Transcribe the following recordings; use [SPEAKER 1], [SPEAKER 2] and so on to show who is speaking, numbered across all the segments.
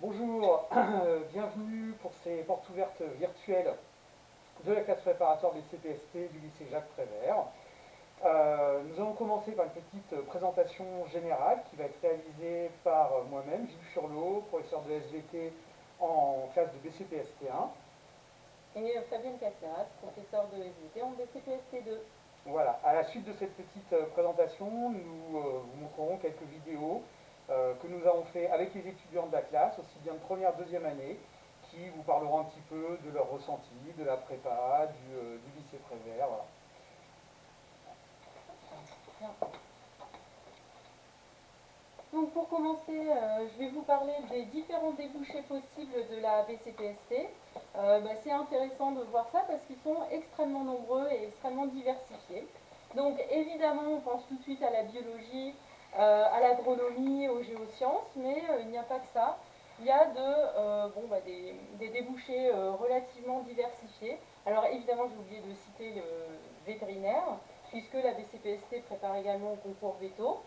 [SPEAKER 1] Bonjour, bienvenue pour ces portes ouvertes virtuelles de la classe préparatoire BCPST du lycée Jacques Prévert. Nous allons commencer par une petite présentation générale qui va être réalisée par moi-même, Gilles Furlot, professeur de SVT en classe de BCPST 1.
[SPEAKER 2] Et Fabienne Casseras, professeure de SVT en BCPST2.
[SPEAKER 1] Voilà, à la suite de cette petite présentation, nous vous montrerons quelques vidéos que nous avons fait avec les étudiants de la classe, aussi bien de première, deuxième année, qui vous parleront un petit peu de leur ressenti, de la prépa, du lycée Prévert. Voilà.
[SPEAKER 2] Donc pour commencer, je vais vous parler des différents débouchés possibles de la BCPST. C'est intéressant de voir ça parce qu'ils sont extrêmement nombreux et extrêmement diversifiés. Donc évidemment, on pense tout de suite à la biologie, à l'agronomie, aux géosciences, mais il n'y a pas que ça. Il y a des débouchés relativement diversifiés. Alors évidemment, j'ai oublié de citer le vétérinaire, puisque la BCPST prépare également au concours veto.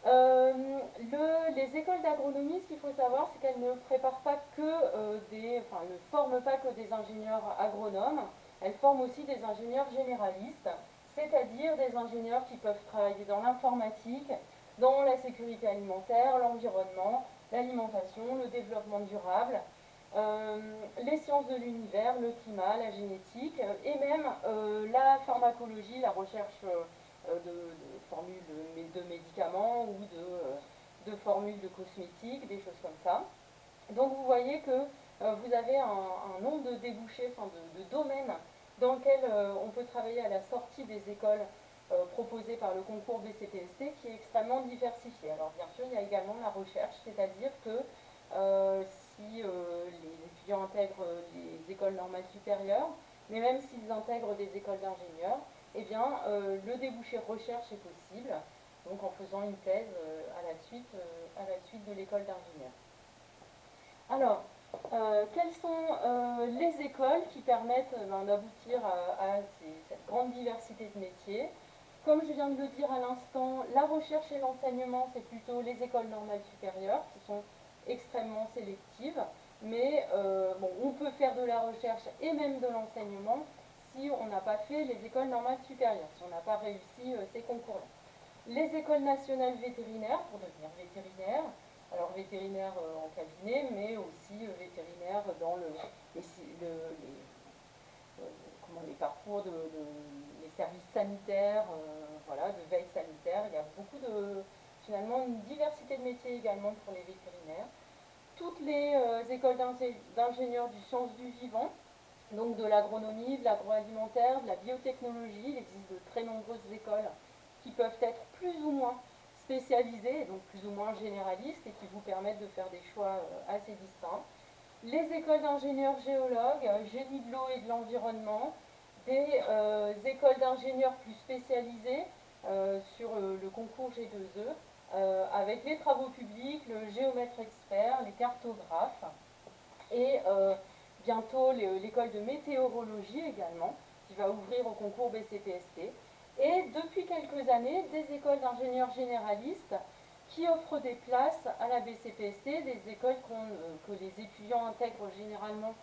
[SPEAKER 2] Les écoles d'agronomie, ce qu'il faut savoir, c'est qu'elles ne préparent pas que ne forment pas que des ingénieurs agronomes, elles forment aussi des ingénieurs généralistes, c'est-à-dire des ingénieurs qui peuvent travailler dans l'informatique, dans la sécurité alimentaire, l'environnement, l'alimentation, le développement durable, les sciences de l'univers, le climat, la génétique, et même la pharmacologie, la recherche de formules de médicaments ou de formules de cosmétiques, des choses comme ça. Donc vous voyez que vous avez un nombre de débouchés, de domaines dans lesquels on peut travailler à la sortie des écoles proposées par le concours BCPST qui est extrêmement diversifié. Alors bien sûr, il y a également la recherche, c'est-à-dire que si les étudiants intègrent les écoles normales supérieures, mais même s'ils intègrent des écoles d'ingénieurs, eh bien, le débouché recherche est possible, donc en faisant une thèse à la suite de l'école d'ingénieur. Alors, quelles sont les écoles qui permettent d'aboutir à cette grande diversité de métiers? Comme je viens de le dire à l'instant, la recherche et l'enseignement, c'est plutôt les écoles normales supérieures qui sont extrêmement sélectives, mais on peut faire de la recherche et même de l'enseignement si on n'a pas fait les écoles normales supérieures, si on n'a pas réussi ces concours-là. Les écoles nationales vétérinaires pour devenir vétérinaire, alors vétérinaire en cabinet, mais aussi vétérinaire dans les parcours les services sanitaires, de veille sanitaire. Il y a finalement une diversité de métiers également pour les vétérinaires. Toutes les écoles d'ingénieurs du sciences du vivant, donc de l'agronomie, de l'agroalimentaire, de la biotechnologie. Il existe de très nombreuses écoles qui peuvent être plus ou moins spécialisées, et donc plus ou moins généralistes, et qui vous permettent de faire des choix assez distincts. Les écoles d'ingénieurs géologues, génie de l'eau et de l'environnement, des écoles d'ingénieurs plus spécialisées sur le concours G2E, avec les travaux publics, le géomètre expert, les cartographes, et bientôt l'école de météorologie également, qui va ouvrir au concours BCPST. Et depuis quelques années, des écoles d'ingénieurs généralistes qui offrent des places à la BCPST, des écoles que les étudiants intègrent généralement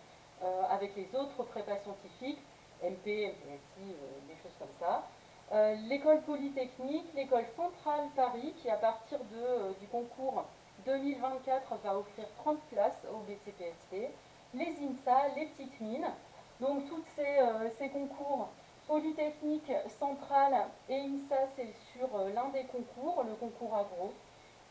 [SPEAKER 2] avec les autres prépas scientifiques, MP, MPSI, des choses comme ça. L'école polytechnique, l'école centrale Paris, qui à partir du concours 2024 va offrir 30 places au BCPST, les INSA, les petites mines. Donc tous ces concours Polytechnique centrale et INSA, c'est sur l'un des concours, le concours agro.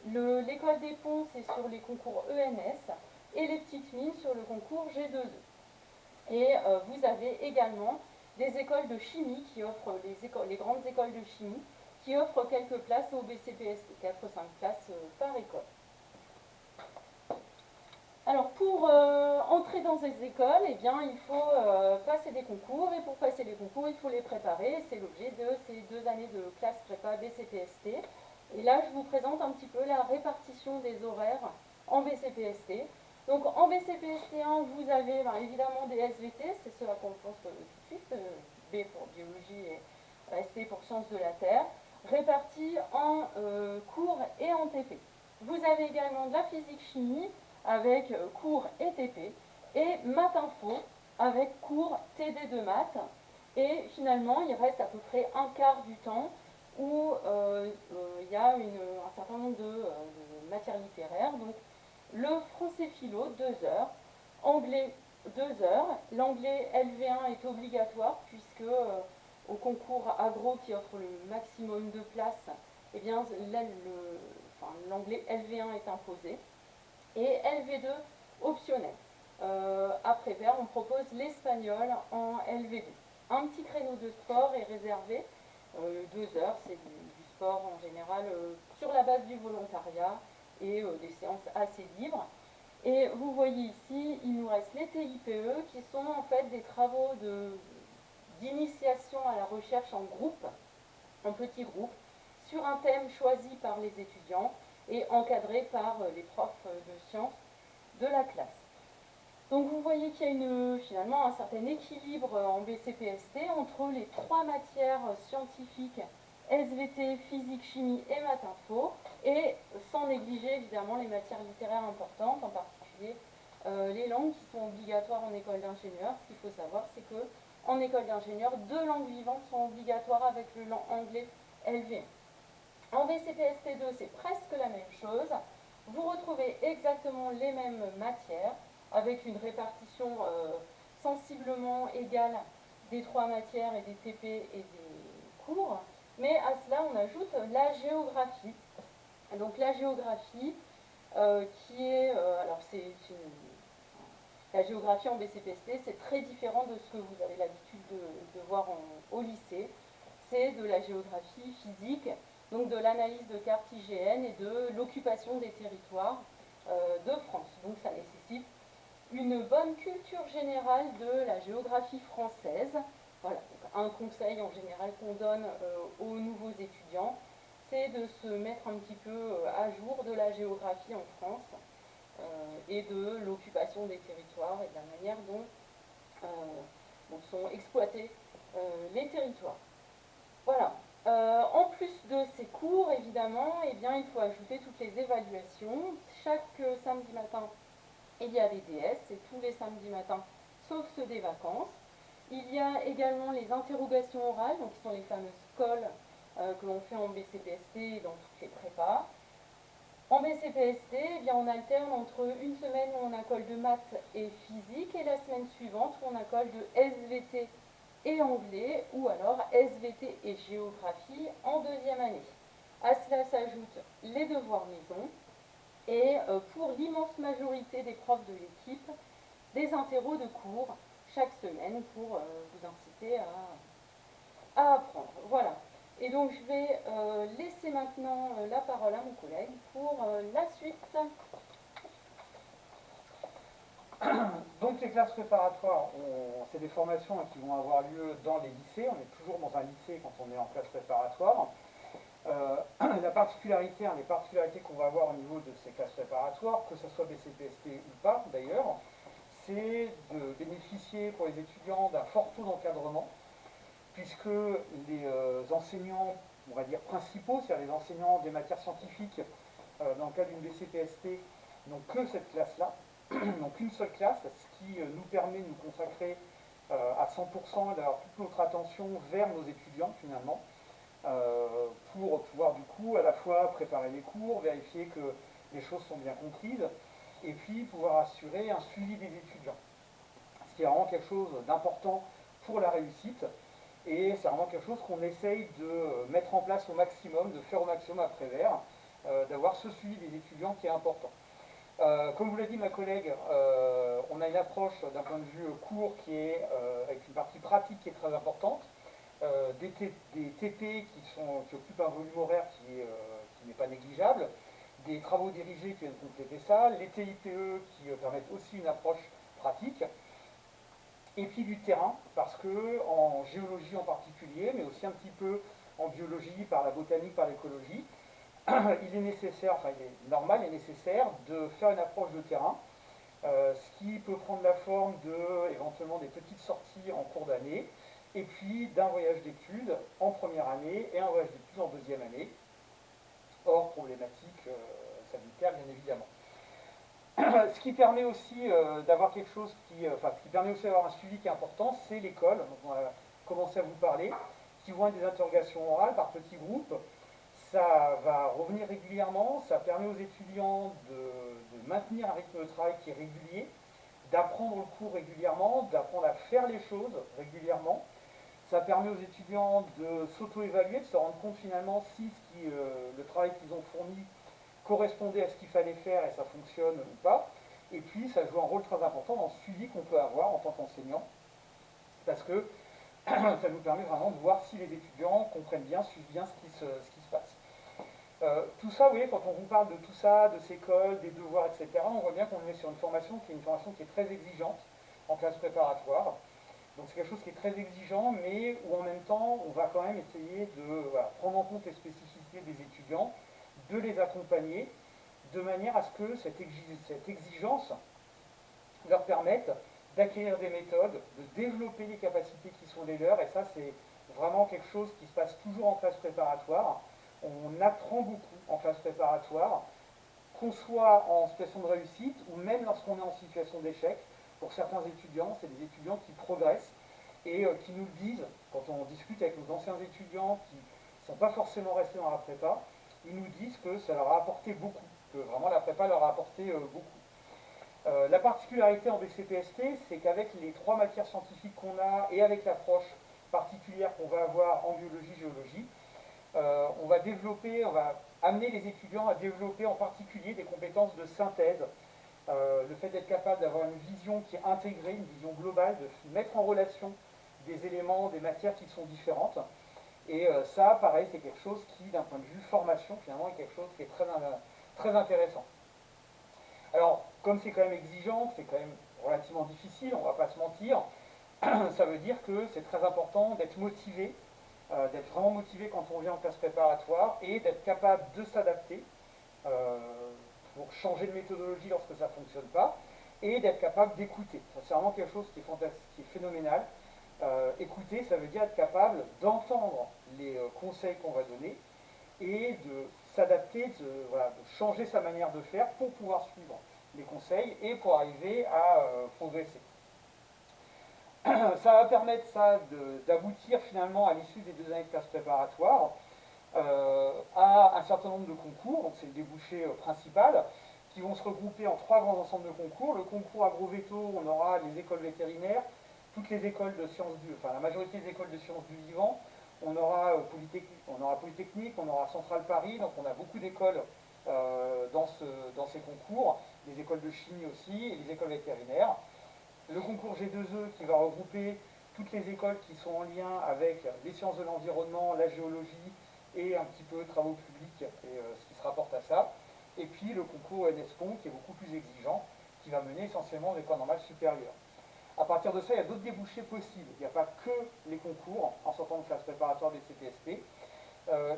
[SPEAKER 2] L'école des ponts, c'est sur les concours ENS. Et les petites mines sur le concours G2E. Et vous avez également des écoles de chimie qui offrent, les grandes écoles de chimie, qui offrent quelques places au BCPST, 4-5 places par école. Alors pour entrer dans ces écoles, eh bien, il faut passer des concours, et pour passer les concours, il faut les préparer. C'est l'objet de ces 2 années de classe prépa BCPST. Et là, je vous présente un petit peu la répartition des horaires en BCPST. Donc en BCPST1, vous avez évidemment des SVT, c'est ce à quoi on pense tout de suite, B pour biologie et ST pour sciences de la Terre, répartis en cours et en TP. Vous avez également de la physique-chimie, avec cours et TP, et Math Info avec cours TD de maths. Et finalement, il reste à peu près un quart du temps où il y a un certain nombre de matières littéraires. Donc, le français philo, 2 heures, anglais, 2 heures. L'anglais LV1 est obligatoire puisque au concours agro qui offre le maximum de places, eh bien, l'anglais LV1 est imposé. Et LV2 optionnel. Après vert, on propose l'espagnol en LV2. Un petit créneau de sport est réservé, 2 heures, c'est du sport en général sur la base du volontariat et des séances assez libres. Et vous voyez ici, il nous reste les TIPE qui sont en fait des travaux d'initiation à la recherche en groupe, en petits groupes, sur un thème choisi par les étudiants et encadré par les profs de sciences de la classe. Donc vous voyez qu'il y a finalement un certain équilibre en BCPST entre les 3 matières scientifiques, SVT, physique, chimie et maths info, et sans négliger évidemment les matières littéraires importantes, en particulier les langues qui sont obligatoires en école d'ingénieur. Ce qu'il faut savoir, c'est que en école d'ingénieur, 2 langues vivantes sont obligatoires avec le anglais LV1. En BCPST2, c'est presque la même chose. Vous retrouvez exactement les mêmes matières, avec une répartition sensiblement égale des 3 matières et des TP et des cours. Mais à cela, on ajoute la géographie. Donc la géographie, qui est... alors la géographie en BCPST, c'est très différent de ce que vous avez l'habitude de voir au lycée. C'est de la géographie physique, donc de l'analyse de cartes IGN et de l'occupation des territoires de France. Donc ça nécessite une bonne culture générale de la géographie française. Voilà, donc un conseil en général qu'on donne aux nouveaux étudiants, c'est de se mettre un petit peu à jour de la géographie en France et de l'occupation des territoires et de la manière dont sont exploités les territoires. Voilà. En plus de ces cours, évidemment, eh bien, il faut ajouter toutes les évaluations. Chaque samedi matin, il y a les DS, c'est tous les samedis matins, sauf ceux des vacances. Il y a également les interrogations orales, donc qui sont les fameuses colles que l'on fait en BCPST et dans toutes les prépas. En BCPST, eh bien, on alterne entre une semaine où on a colle de maths et physique et la semaine suivante où on a colle de SVT et anglais, ou alors SVT et géographie en 2e année. À cela s'ajoutent les devoirs maison et pour l'immense majorité des profs de l'équipe, des interros de cours chaque semaine pour vous inciter à apprendre. Voilà. Et donc je vais laisser maintenant la parole à mon collègue pour la suite.
[SPEAKER 1] Donc les classes préparatoires, c'est des formations qui vont avoir lieu dans les lycées. On est toujours dans un lycée quand on est en classe préparatoire. La particularité, les particularités qu'on va avoir au niveau de ces classes préparatoires, que ce soit BCPST ou pas d'ailleurs, c'est de bénéficier pour les étudiants d'un fort taux d'encadrement, puisque les enseignants, on va dire principaux, c'est-à-dire les enseignants des matières scientifiques, dans le cas d'une BCPST, n'ont que cette classe-là, donc une seule classe, ce qui nous permet de nous consacrer à 100% et d'avoir toute notre attention vers nos étudiants finalement, pour pouvoir du coup à la fois préparer les cours, vérifier que les choses sont bien comprises, et puis pouvoir assurer un suivi des étudiants. Ce qui est vraiment quelque chose d'important pour la réussite, et c'est vraiment quelque chose qu'on essaye de mettre en place au maximum, de faire au maximum à Prévert, d'avoir ce suivi des étudiants qui est important. Comme vous l'a dit ma collègue, on a une approche d'un point de vue cours qui est avec une partie pratique qui est très importante, des TP qui occupent un volume horaire qui n'est pas négligeable, des travaux dirigés qui viennent compléter ça, les TIPE qui permettent aussi une approche pratique, et puis du terrain, parce que en géologie en particulier, mais aussi un petit peu en biologie, par la botanique, par l'écologie, il est nécessaire, enfin il est normal et nécessaire de faire une approche de terrain, ce qui peut prendre la forme de éventuellement des petites sorties en cours d'année, et puis d'un voyage d'études en première année et un voyage d'études en 2e année, hors problématique sanitaire bien évidemment. Ce qui permet aussi d'avoir quelque chose ce qui permet aussi d'avoir un suivi qui est important, c'est l'école, dont on va commencer à vous parler, qui vont être des interrogations orales par petits groupes. Ça va revenir régulièrement, ça permet aux étudiants de maintenir un rythme de travail qui est régulier, d'apprendre le cours régulièrement, d'apprendre à faire les choses régulièrement. Ça permet aux étudiants de s'auto-évaluer, de se rendre compte finalement si le travail qu'ils ont fourni correspondait à ce qu'il fallait faire et ça fonctionne ou pas. Et puis ça joue un rôle très important dans le suivi qu'on peut avoir en tant qu'enseignant, parce que ça nous permet vraiment de voir si les étudiants comprennent bien, suivent bien ce qui se passe. Tout ça, vous voyez, quand on vous parle de tout ça, de ces cols, des devoirs, etc., on voit bien qu'on est sur une formation qui est une formation qui est très exigeante en classe préparatoire. Donc c'est quelque chose qui est très exigeant, mais où en même temps, on va quand même essayer de prendre en compte les spécificités des étudiants, de les accompagner, de manière à ce que cette exigence leur permette d'acquérir des méthodes, de développer les capacités qui sont les leurs, et ça c'est vraiment quelque chose qui se passe toujours en classe préparatoire. On apprend beaucoup en classe préparatoire, qu'on soit en situation de réussite ou même lorsqu'on est en situation d'échec. Pour certains étudiants, c'est des étudiants qui progressent et qui nous le disent quand on discute avec nos anciens étudiants qui ne sont pas forcément restés dans la prépa. Ils nous disent que ça leur a apporté beaucoup, que vraiment la prépa leur a apporté beaucoup. La particularité en BCPST, c'est qu'avec les 3 matières scientifiques qu'on a et avec l'approche particulière qu'on va avoir en biologie, géologie, on va amener les étudiants à développer en particulier des compétences de synthèse. Le fait d'être capable d'avoir une vision qui est intégrée, une vision globale, de mettre en relation des éléments, des matières qui sont différentes. Et ça, pareil, c'est quelque chose qui, d'un point de vue formation, finalement, est quelque chose qui est très intéressant. Alors, comme c'est quand même exigeant, c'est quand même relativement difficile, on ne va pas se mentir, ça veut dire que c'est très important d'être motivé, d'être vraiment motivé quand on vient en classe préparatoire et d'être capable de s'adapter euh, pour changer de méthodologie lorsque ça ne fonctionne pas et d'être capable d'écouter. Ça, c'est vraiment quelque chose qui est fantastique, qui est phénoménal. Écouter, ça veut dire être capable d'entendre les conseils qu'on va donner et de s'adapter, de changer sa manière de faire pour pouvoir suivre les conseils et pour arriver à progresser. Ça va permettre d'aboutir finalement à l'issue des 2 années de classe préparatoire à un certain nombre de concours, donc c'est le débouché principal, qui vont se regrouper en 3 grands ensembles de concours. Le concours agrovéto, on aura les écoles vétérinaires, toutes les écoles de sciences la majorité des écoles de sciences du vivant. On aura Polytechnique, on aura Centrale Paris, donc on a beaucoup d'écoles dans ces concours, les écoles de chimie aussi, et les écoles vétérinaires. Le concours G2E qui va regrouper toutes les écoles qui sont en lien avec les sciences de l'environnement, la géologie et un petit peu travaux publics et ce qui se rapporte à ça. Et puis le concours NSPON qui est beaucoup plus exigeant, qui va mener essentiellement aux écoles normales supérieures. À partir de ça, il y a d'autres débouchés possibles. Il n'y a pas que les concours en sortant de classe préparatoire des CPST.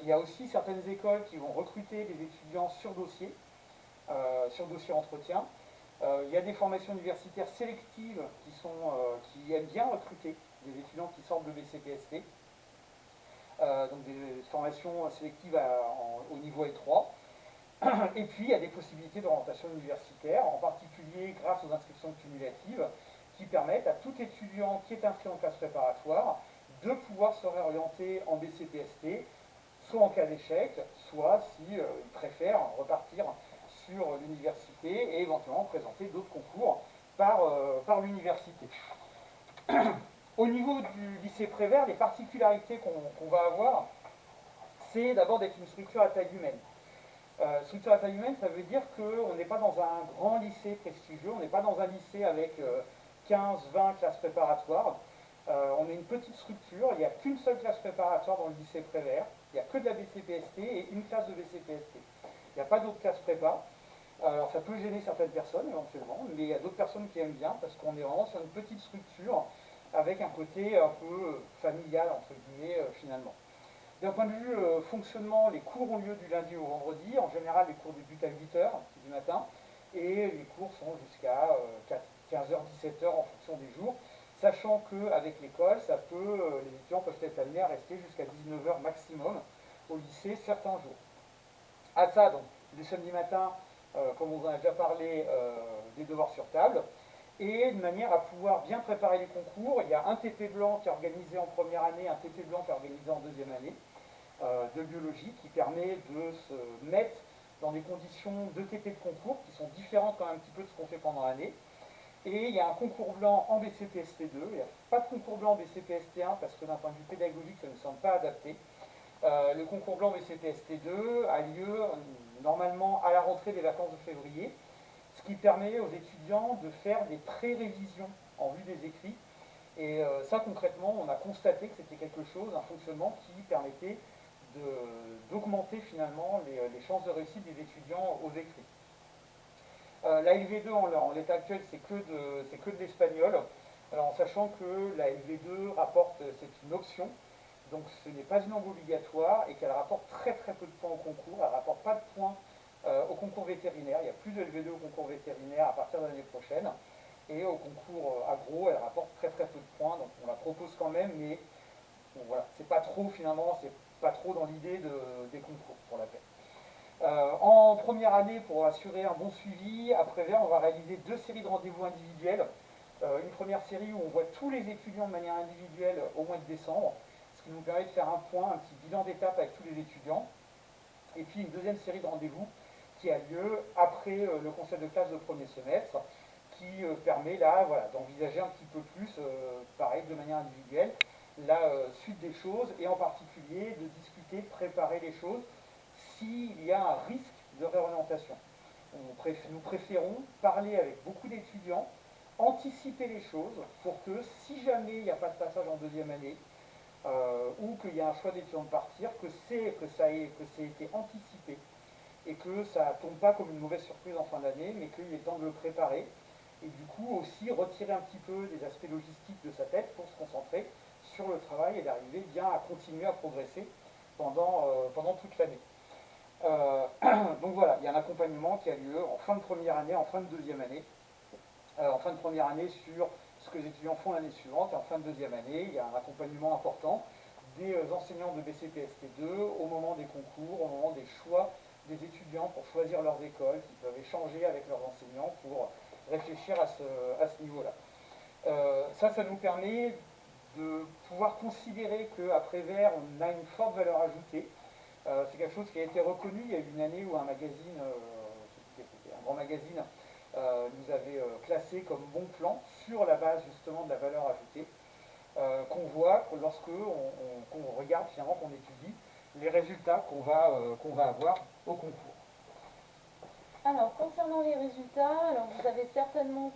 [SPEAKER 1] Il y a aussi certaines écoles qui vont recruter des étudiants sur dossier entretien. Il y a des formations universitaires sélectives qui aiment bien recruter des étudiants qui sortent de BCPST. Donc des formations sélectives au niveau L3. Et puis il y a des possibilités d'orientation universitaire, en particulier grâce aux inscriptions cumulatives, qui permettent à tout étudiant qui est inscrit en classe préparatoire de pouvoir se réorienter en BCPST, soit en cas d'échec, soit s'il préfère repartir sur l'université et éventuellement présenter d'autres concours par l'université. Au niveau du lycée Prévert, les particularités qu'on va avoir, c'est d'abord d'être une structure à taille humaine. Structure à taille humaine, ça veut dire qu'on n'est pas dans un grand lycée prestigieux, on n'est pas dans un lycée avec 15-20 classes préparatoires. On est une petite structure, il n'y a qu'une seule classe préparatoire dans le lycée Prévert, il n'y a que de la BCPST et une classe de BCPST. Il n'y a pas d'autres classes prépa. Alors ça peut gêner certaines personnes éventuellement, mais il y a d'autres personnes qui aiment bien parce qu'on est vraiment sur une petite structure avec un côté un peu familial entre guillemets finalement. D'un point de vue fonctionnement, les cours ont lieu du lundi au vendredi. En général, les cours débutent à 8h du matin et les cours sont jusqu'à 15h, 17h en fonction des jours, sachant qu'avec l'école, les étudiants peuvent être amenés à rester jusqu'à 19h maximum au lycée certains jours. À ça, donc, le samedi matin, comme on en a déjà parlé, des devoirs sur table, et de manière à pouvoir bien préparer les concours. Il y a un TP blanc qui est organisé en première année, un TP blanc qui est organisé en deuxième année de biologie, qui permet de se mettre dans des conditions de TP de concours qui sont différentes quand même un petit peu de ce qu'on fait pendant l'année. Et il y a un concours blanc en BCPST2, il n'y a pas de concours blanc en BCPST1 parce que d'un point de vue pédagogique ça ne me semble pas adapté. Le concours blanc BCPST2 a lieu normalement à la rentrée des vacances de février, ce qui permet aux étudiants de faire des pré-révisions en vue des écrits. Et ça concrètement, on a constaté que c'était quelque chose, un fonctionnement qui permettait d'augmenter finalement les chances de réussite des étudiants aux écrits. La LV2 en l'état actuel, c'est que de l'espagnol. Alors en sachant que la LV2 rapporte, c'est une option, donc ce n'est pas une langue obligatoire et qu'elle rapporte très très peu de points au concours. Elle ne rapporte pas de points au concours vétérinaire. Il n'y a plus de LV2 au concours vétérinaire à partir de l'année prochaine. Et au concours agro, elle rapporte très très peu de points, donc on la propose quand même, mais bon, voilà, c'est pas trop finalement, c'est pas trop dans l'idée des concours pour la peine. En première année, pour assurer un bon suivi, à Prévert, on va réaliser 2 séries de rendez-vous individuels. Une première série où on voit tous les étudiants de manière individuelle au mois de décembre, ce qui nous permet de faire un point, un petit bilan d'étape avec tous les étudiants. Et puis une deuxième série de rendez-vous qui a lieu après le conseil de classe de premier semestre, qui permet là voilà, d'envisager un petit peu plus, pareil, de manière individuelle, la suite des choses, et en particulier de discuter, de préparer les choses s'il y a un risque de réorientation. Nous préférons parler avec beaucoup d'étudiants, anticiper les choses pour que si jamais il n'y a pas de passage en deuxième année, ou qu'il y a un choix d'étudiant de partir, que ça ait été anticipé et que ça ne tombe pas comme une mauvaise surprise en fin d'année, mais qu'il est temps de le préparer et du coup aussi retirer un petit peu des aspects logistiques de sa tête pour se concentrer sur le travail et d'arriver bien à continuer à progresser pendant toute l'année. Donc voilà, il y a un accompagnement qui a lieu en fin de première année, en fin de deuxième année. En fin de première année sur ce que les étudiants font l'année suivante, et en fin de deuxième année, il y a un accompagnement important des enseignants de BCPST2 au moment des concours, au moment des choix des étudiants pour choisir leurs écoles, qui peuvent échanger avec leurs enseignants pour réfléchir à ce niveau-là. Ça nous permet de pouvoir considérer qu'à Prévert, on a une forte valeur ajoutée. C'est quelque chose qui a été reconnu. Il y a eu une année où un magazine, un grand magazine, nous avait classé comme bon plan sur la base justement de la valeur ajoutée qu'on voit lorsque qu'on regarde finalement, qu'on étudie les résultats qu'on va avoir au concours.
[SPEAKER 2] Alors, concernant les résultats, alors vous avez certainement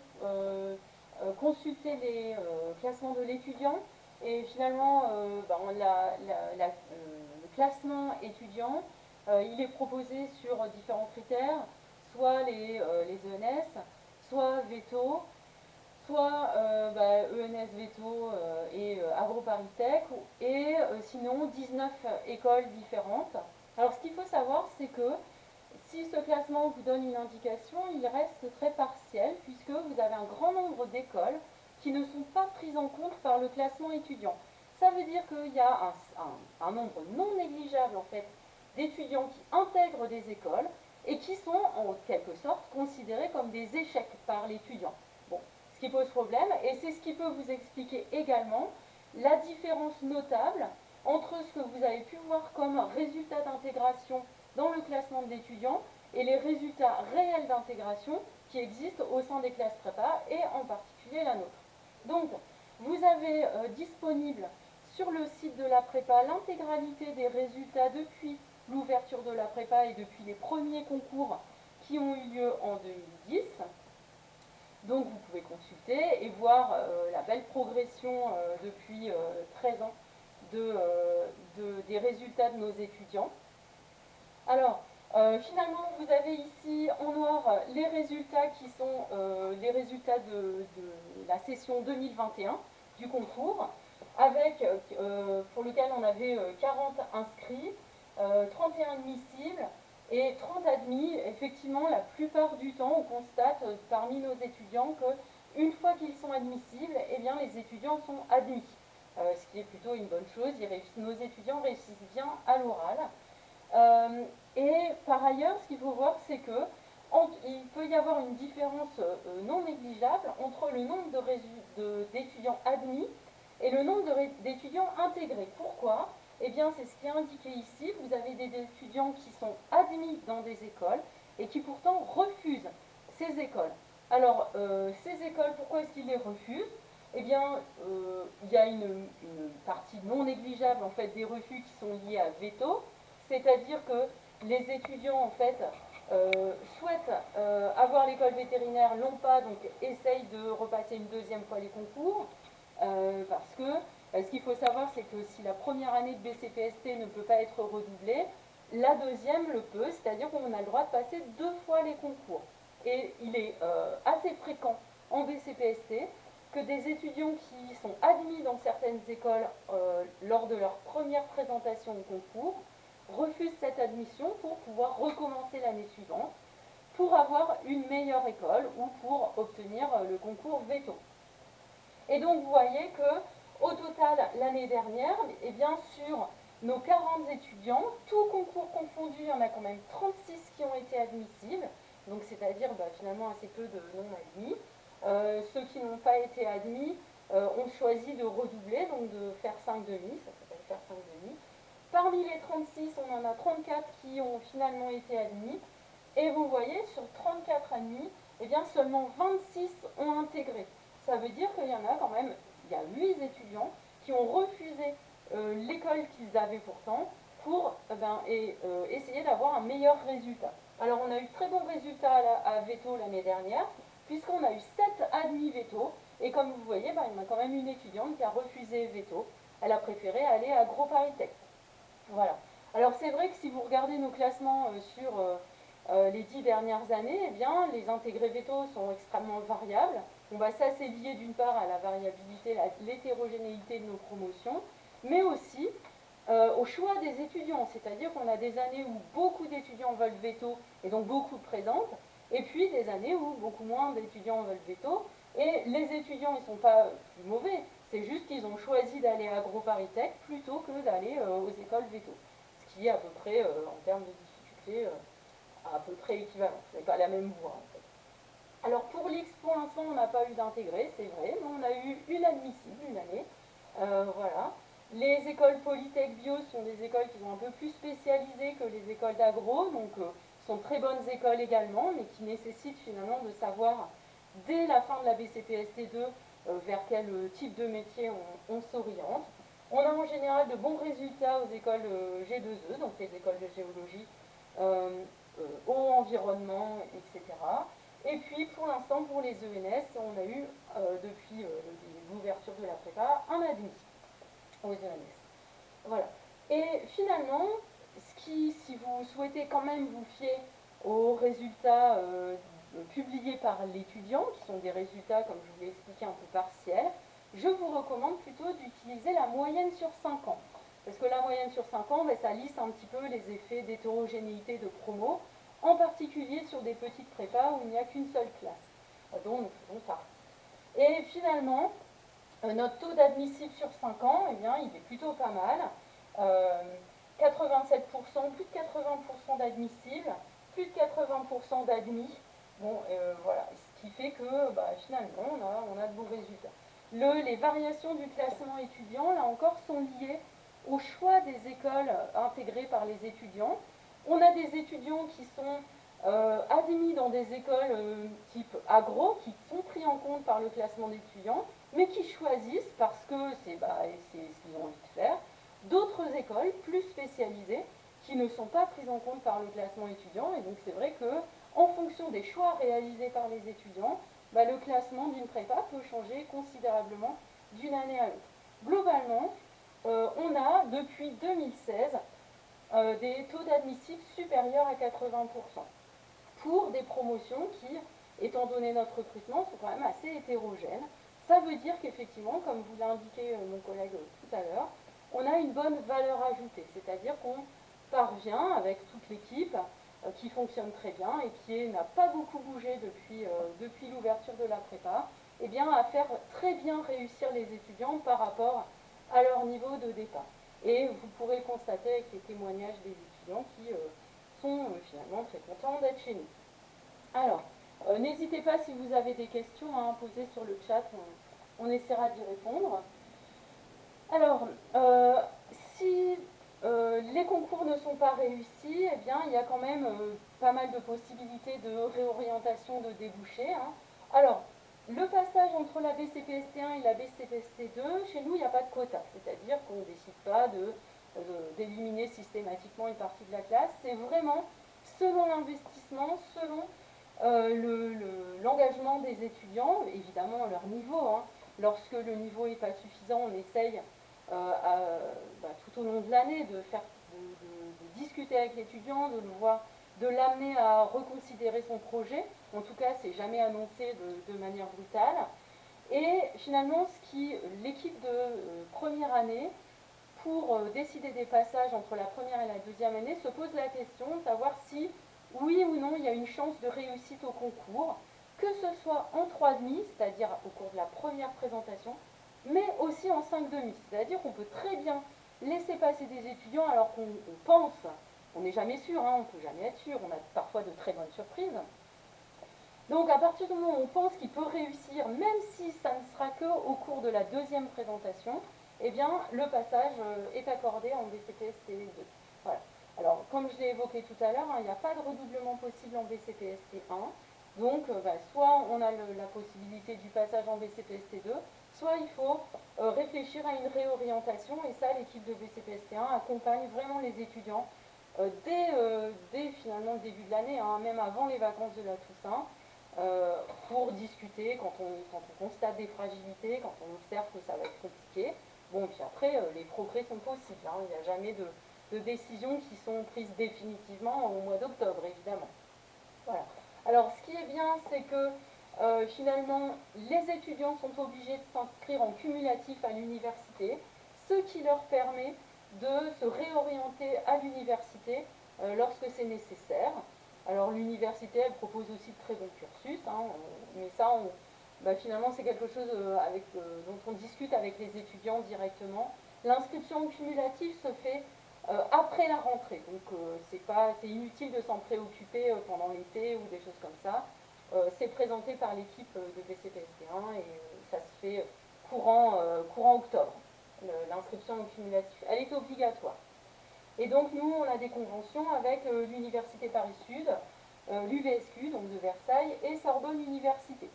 [SPEAKER 2] consulté les classements de l'étudiant et finalement, le classement étudiant, il est proposé sur différents critères, soit les ENS, soit Veto, soit ENS Veto et AgroParisTech, et sinon 19 écoles différentes. Alors ce qu'il faut savoir, c'est que si ce classement vous donne une indication, il reste très partiel puisque vous avez un grand nombre d'écoles qui ne sont pas prises en compte par le classement étudiant. Ça veut dire qu'il y a un nombre non négligeable en fait d'étudiants qui intègrent des écoles et qui sont en quelque sorte considérés comme des échecs par l'étudiant. Bon, ce qui pose problème, et c'est ce qui peut vous expliquer également la différence notable entre ce que vous avez pu voir comme résultat d'intégration dans le classement de l'étudiant et les résultats réels d'intégration qui existent au sein des classes prépa et en particulier la nôtre. Donc, vous avez disponible sur le site de la prépa l'intégralité des résultats depuis l'ouverture de la prépa et depuis les premiers concours qui ont eu lieu en 2010. Donc vous pouvez consulter et voir la belle progression depuis 13 ans des résultats de nos étudiants. Alors, finalement, vous avez ici en noir les résultats qui sont les résultats de la session 2021 du concours, avec, pour lequel on avait 40 inscrits, 31 admissibles et 30 admis. Effectivement, la plupart du temps, on constate parmi nos étudiants qu'une fois qu'ils sont admissibles, eh bien, les étudiants sont admis. Ce qui est plutôt une bonne chose, nos étudiants réussissent bien à l'oral. Et par ailleurs, ce qu'il faut voir, c'est que il peut y avoir une différence non négligeable entre le nombre d'étudiants admis et le nombre d'étudiants intégrés. Pourquoi? Eh bien, c'est ce qui est indiqué ici. Vous avez des étudiants qui sont admis dans des écoles et qui pourtant refusent ces écoles. Alors, ces écoles, pourquoi est-ce qu'ils les refusent? Eh bien, il y a une partie non négligeable en fait des refus qui sont liés à veto, c'est-à-dire que les étudiants en fait souhaitent avoir l'école vétérinaire, l'ont pas, donc essayent de repasser une deuxième fois les concours, parce que ce qu'il faut savoir, c'est que si la première année de BCPST ne peut pas être redoublée, la deuxième le peut, c'est-à-dire qu'on a le droit de passer 2 fois les concours. Et il est assez fréquent en BCPST que des étudiants qui sont admis dans certaines écoles lors de leur première présentation au concours refusent cette admission pour pouvoir recommencer l'année suivante, pour avoir une meilleure école ou pour obtenir le concours veto. Et donc vous voyez que au total l'année dernière, eh bien, sur nos 40 étudiants, tous concours confondus, il y en a quand même 36 qui ont été admissibles, donc c'est-à-dire finalement assez peu de non admis. Ceux qui n'ont pas été admis ont choisi de redoubler, donc de faire 5 demi, ça s'appelle faire 5 demi. Parmi les 36, on en a 34 qui ont finalement été admis. Et vous voyez, sur 34 admis, eh bien, seulement 26 ont intégré. Ça veut dire qu'il y en a quand même, il y a 8 étudiants qui ont refusé l'école qu'ils avaient pourtant pour essayer d'avoir un meilleur résultat. Alors on a eu très bons résultats à Veto l'année dernière, puisqu'on a eu 7 admis Veto, et comme vous voyez, il y en a quand même une étudiante qui a refusé Veto. Elle a préféré aller à Gros Paris Tech. Voilà. Alors c'est vrai que si vous regardez nos classements sur les 10 dernières années, eh bien, les intégrés veto sont extrêmement variables. Ça c'est lié d'une part à la variabilité, à l'hétérogénéité de nos promotions, mais aussi au choix des étudiants. C'est-à-dire qu'on a des années où beaucoup d'étudiants veulent veto et donc beaucoup présentent, et puis des années où beaucoup moins d'étudiants veulent veto. Et les étudiants, ils ne sont pas plus mauvais, c'est juste qu'ils ont choisi d'aller à AgroParisTech plutôt que d'aller aux écoles veto. Ce qui est à peu près, en termes de difficulté, à peu près équivalent. Ce n'est pas la même voie en fait. Alors pour l'X, pour l'instant, on n'a pas eu d'intégré, c'est vrai, mais on a eu une admissible, une année. Voilà. Les écoles Polytech Bio sont des écoles qui sont un peu plus spécialisées que les écoles d'agro, donc sont très bonnes écoles également, mais qui nécessitent finalement de savoir dès la fin de la BCPST2 vers quel type de métier on s'oriente. On a en général de bons résultats aux écoles G2E, donc les écoles de géologie, eau, environnement, etc. Et puis pour l'instant, pour les ENS, on a eu, depuis l'ouverture de la prépa, un admis aux ENS. Voilà. Et finalement, si vous souhaitez quand même vous fier aux résultats publiés par l'étudiant, qui sont des résultats, comme je vous l'ai expliqué, un peu partiels, je vous recommande plutôt d'utiliser la moyenne sur 5 ans. Parce que la moyenne sur 5 ans, ça lisse un petit peu les effets d'hétérogénéité de promo, en particulier sur des petites prépas où il n'y a qu'une seule classe, dont nous faisons partie. Et finalement, notre taux d'admissible sur 5 ans, eh bien, il est plutôt pas mal. 87%, plus de 80% d'admissibles, plus de 80% d'admis. Bon, voilà, ce qui fait que finalement, on a de bons résultats. Les variations du classement étudiant, là encore, sont liées au choix des écoles intégrées par les étudiants. On a des étudiants qui sont admis dans des écoles type agro, qui sont pris en compte par le classement d'étudiants, mais qui choisissent, parce que c'est ce qu'ils ont envie de faire, d'autres écoles plus spécialisées qui ne sont pas prises en compte par le classement étudiant. Et donc c'est vrai que en fonction des choix réalisés par les étudiants, le classement d'une prépa peut changer considérablement d'une année à l'autre. Globalement, on a depuis 2016 des taux d'admissibles supérieurs à 80% pour des promotions qui, étant donné notre recrutement, sont quand même assez hétérogènes. Ça veut dire qu'effectivement, comme vous l'a indiqué mon collègue tout à l'heure, on a une bonne valeur ajoutée, c'est-à-dire qu'on parvient avec toute l'équipe qui fonctionne très bien et qui n'a pas beaucoup bougé depuis l'ouverture de la prépa, eh bien, à faire très bien réussir les étudiants par rapport à leur niveau de départ. Et vous pourrez le constater avec les témoignages des étudiants qui sont finalement très contents d'être chez nous. Alors, n'hésitez pas si vous avez des questions à poser sur le chat, on essaiera d'y répondre. Alors, si les concours ne sont pas réussis, eh bien, il y a quand même pas mal de possibilités de réorientation de débouchés, hein. Alors, le passage entre la BCPST1 et la BCPST2, chez nous, il n'y a pas de quota, c'est-à-dire qu'on ne décide pas d'éliminer systématiquement une partie de la classe. C'est vraiment selon l'investissement, selon l'engagement des étudiants, évidemment leur niveau, hein. Lorsque le niveau n'est pas suffisant, on essaye tout au long de l'année de discuter avec l'étudiant, de le voir, de l'amener à reconsidérer son projet. En tout cas, c'est jamais annoncé de manière brutale. Et finalement, l'équipe de première année, pour décider des passages entre la première et la deuxième année, se pose la question de savoir si, oui ou non, il y a une chance de réussite au concours, que ce soit en 3,5, c'est-à-dire au cours de la première présentation, mais aussi en 5,5. C'est-à-dire qu'on peut très bien laisser passer des étudiants alors qu'on pense, on n'est jamais sûr, hein, on ne peut jamais être sûr, on a parfois de très bonnes surprises. Donc à partir du moment où on pense qu'il peut réussir, même si ça ne sera qu'au cours de la deuxième présentation, eh bien le passage est accordé en BCPST2. Voilà. Alors comme je l'ai évoqué tout à l'heure, hein, il n'y a pas de redoublement possible en BCPST1. Donc soit on a la possibilité du passage en BCPST2, soit il faut réfléchir à une réorientation, et ça l'équipe de BCPST1 accompagne vraiment les étudiants dès finalement le début de l'année, hein, même avant les vacances de la Toussaint, pour discuter quand on constate des fragilités, quand on observe que ça va être compliqué. Bon, puis après, les progrès sont possibles, hein. Il n'y a jamais de décisions qui sont prises définitivement au mois d'octobre, évidemment. Voilà. Alors, ce qui est bien, c'est que finalement, les étudiants sont obligés de s'inscrire en cumulatif à l'université, ce qui leur permet de se réorienter à l'université lorsque c'est nécessaire. Alors, l'université, elle propose aussi de très bons cursus, hein, mais ça, finalement, c'est quelque chose dont on discute avec les étudiants directement. L'inscription cumulative se fait après la rentrée. Donc c'est inutile de s'en préoccuper pendant l'été ou des choses comme ça. C'est présenté par l'équipe de BCPST1 et ça se fait courant octobre. L'inscription cumulative, elle est obligatoire. Et donc nous, on a des conventions avec l'Université Paris-Sud, l'UVSQ, donc de Versailles, et Sorbonne Université.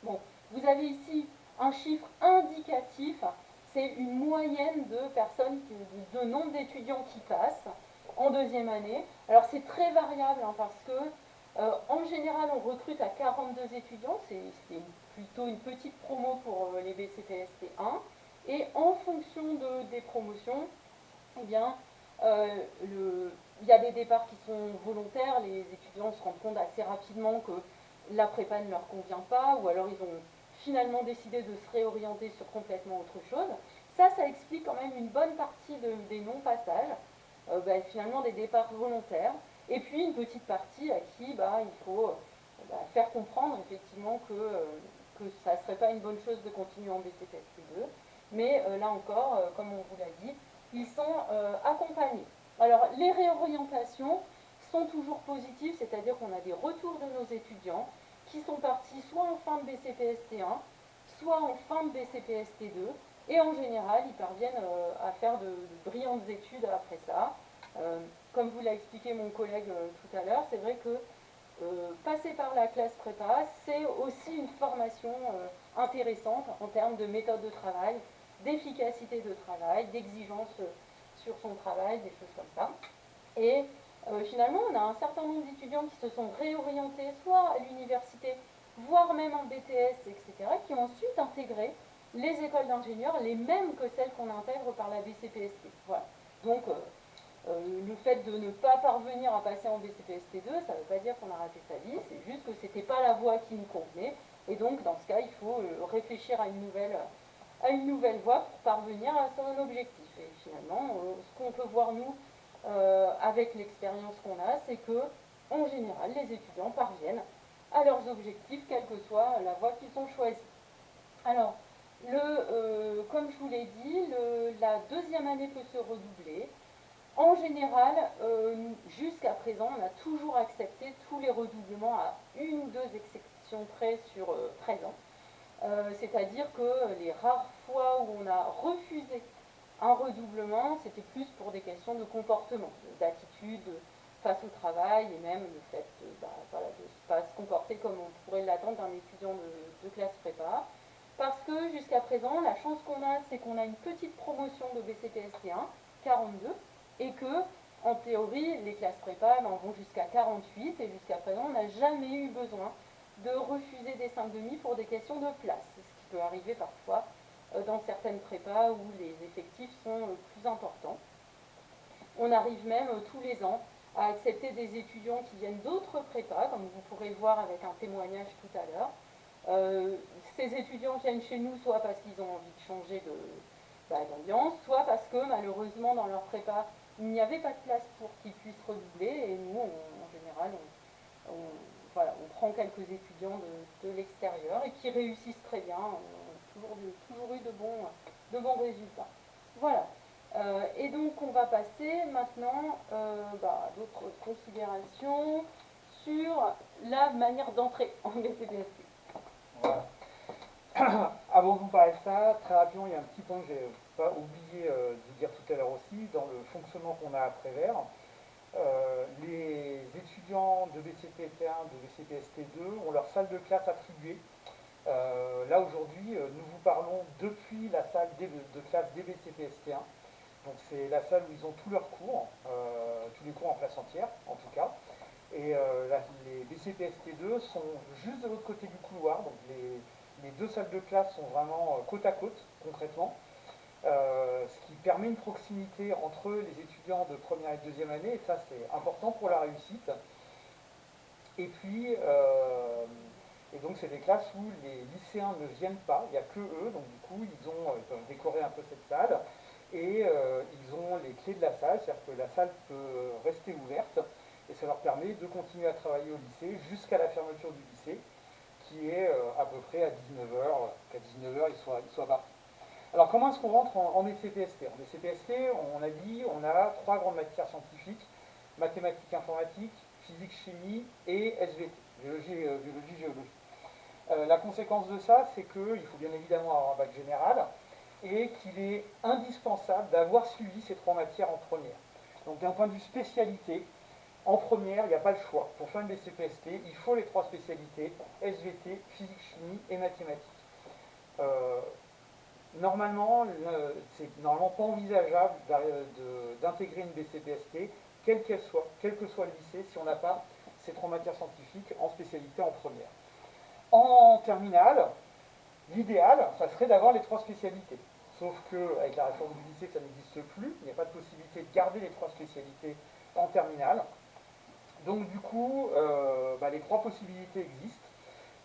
[SPEAKER 2] Bon, vous avez ici un chiffre indicatif, c'est une moyenne de personnes, de nombre d'étudiants qui passent en deuxième année. Alors c'est très variable, hein, parce que en général on recrute à 42 étudiants, c'est plutôt une petite promo pour les BCPST1, et en fonction des promotions, eh bien, il y a des départs qui sont volontaires, les étudiants se rendent compte assez rapidement que la prépa ne leur convient pas, ou alors ils ont finalement décidé de se réorienter sur complètement autre chose. Ça explique quand même une bonne partie des non-passages, finalement des départs volontaires, et puis une petite partie à qui il faut faire comprendre effectivement que ça ne serait pas une bonne chose de continuer en BCPST2, mais là encore, comme on vous l'a dit, ils sont accompagnés. Alors les réorientations sont toujours positives, c'est-à-dire qu'on a des retours de nos étudiants qui sont partis soit en fin de BCPST1, soit en fin de BCPST2, et en général, ils parviennent à faire de brillantes études après ça. Comme vous l'a expliqué mon collègue tout à l'heure, c'est vrai que passer par la classe prépa, c'est aussi une formation intéressante en termes de méthode de travail, d'efficacité de travail, d'exigence sur son travail, des choses comme ça. Et finalement, on a un certain nombre d'étudiants qui se sont réorientés soit à l'université, voire même en BTS, etc., qui ont ensuite intégré les écoles d'ingénieurs, les mêmes que celles qu'on intègre par la BCPST. Voilà. Donc, le fait de ne pas parvenir à passer en BCPST2, ça ne veut pas dire qu'on a raté sa vie, c'est juste que ce n'était pas la voie qui nous convenait. Et donc, dans ce cas, il faut réfléchir à une nouvelle voie pour parvenir à son objectif. Et finalement, ce qu'on peut voir, nous, avec l'expérience qu'on a, c'est que, en général, les étudiants parviennent à leurs objectifs, quelle que soit la voie qu'ils ont choisie. Alors, comme je vous l'ai dit, la deuxième année peut se redoubler. En général, jusqu'à présent, on a toujours accepté tous les redoublements à une ou deux exceptions près sur 13 ans. C'est-à-dire que les rares fois où on a refusé un redoublement, c'était plus pour des questions de comportement, d'attitude face au travail et même le fait voilà, de ne pas se comporter comme on pourrait l'attendre d'un étudiant de classe prépa. Parce que jusqu'à présent, la chance qu'on a, c'est qu'on a une petite promotion de BCPST1, 42, et que, en théorie, les classes prépa en vont jusqu'à 48, et jusqu'à présent, on n'a jamais eu besoin de refuser des 5,5 pour des questions de place, ce qui peut arriver parfois dans certaines prépas où les effectifs sont plus importants. On arrive même tous les ans à accepter des étudiants qui viennent d'autres prépas, comme vous pourrez le voir avec un témoignage tout à l'heure. Ces étudiants viennent chez nous soit parce qu'ils ont envie de changer d'ambiance, soit parce que malheureusement dans leur prépa, il n'y avait pas de place pour qu'ils puissent redoubler, et nous, en général, voilà, on prend quelques étudiants de l'extérieur et qui réussissent très bien, on a toujours eu de bons résultats. Voilà. Et donc on va passer maintenant à d'autres considérations sur la manière d'entrer en BCPST.
[SPEAKER 1] Voilà. Avant de vous parler de ça, très rapidement, il y a un petit point que j'ai pas oublié de vous dire tout à l'heure aussi, dans le fonctionnement qu'on a à Prévert. Les étudiants de BCPST1, de BCPST2 ont leur salle de classe attribuée. Là aujourd'hui, nous vous parlons depuis la salle de classe des BCPST1. Donc c'est la salle où ils ont tous leurs cours, tous les cours en classe entière en tout cas. Et les BCPST2 sont juste de l'autre côté du couloir, donc les deux salles de classe sont vraiment côte à côte concrètement. Ce qui permet une proximité entre les étudiants de première et de deuxième année, et ça c'est important pour la réussite. Et puis, et donc c'est des classes où les lycéens ne viennent pas, il n'y a que eux, donc du coup ils peuvent décorer un peu cette salle, et ils ont les clés de la salle, c'est-à-dire que la salle peut rester ouverte, et ça leur permet de continuer à travailler au lycée jusqu'à la fermeture du lycée, qui est à peu près à 19h, qu'à 19h ils soient partis. Alors comment est-ce qu'on rentre en BCPST? En BCPST, on a dit, on a trois grandes matières scientifiques, mathématiques informatiques, physique chimie et SVT, biologie géologie. La conséquence de ça, c'est qu'il faut bien évidemment avoir un bac général et qu'il est indispensable d'avoir suivi ces trois matières en première. Donc d'un point de vue spécialité, en première, il n'y a pas le choix. Pour faire une BCPST, il faut les trois spécialités, SVT, physique chimie et mathématiques. Normalement, c'est normalement pas envisageable d'intégrer une BCPST, quelle qu'elle soit, quel que soit le lycée, si on n'a pas ces trois matières scientifiques en spécialité en première. En terminale, l'idéal, ça serait d'avoir les trois spécialités. Sauf qu'avec la réforme du lycée, ça n'existe plus. Il n'y a pas de possibilité de garder les trois spécialités en terminale. Donc du coup, les trois possibilités existent.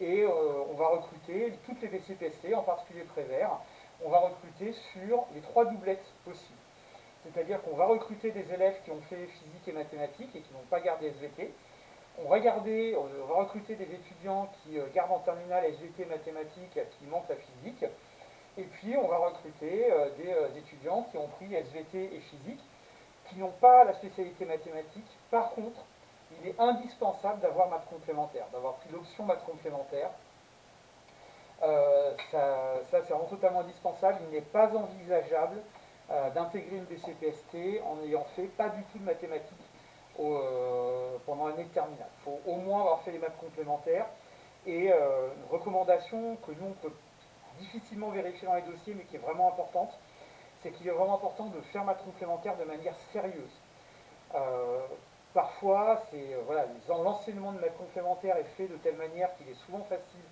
[SPEAKER 1] Et on va recruter toutes les BCPST, en particulier Prévert, on va recruter sur les trois doublettes possibles. C'est-à-dire qu'on va recruter des élèves qui ont fait physique et mathématiques et qui n'ont pas gardé SVT. On va recruter des étudiants qui gardent en terminale SVT mathématiques et qui manquent la physique. Et puis on va recruter des étudiants qui ont pris SVT et physique, qui n'ont pas la spécialité mathématique. Par contre, il est indispensable d'avoir maths complémentaire, d'avoir pris l'option maths complémentaire. Ça c'est vraiment totalement indispensable. Il n'est pas envisageable d'intégrer une BCPST en n'ayant fait pas du tout de mathématiques pendant l'année de terminale. Il faut au moins avoir fait les maths complémentaires. Et une recommandation que nous on peut difficilement vérifier dans les dossiers, mais qui est vraiment importante, c'est qu'il est vraiment important de faire maths complémentaires de manière sérieuse. Parfois, l'enseignement de maths complémentaires est fait de telle manière qu'il est souvent facile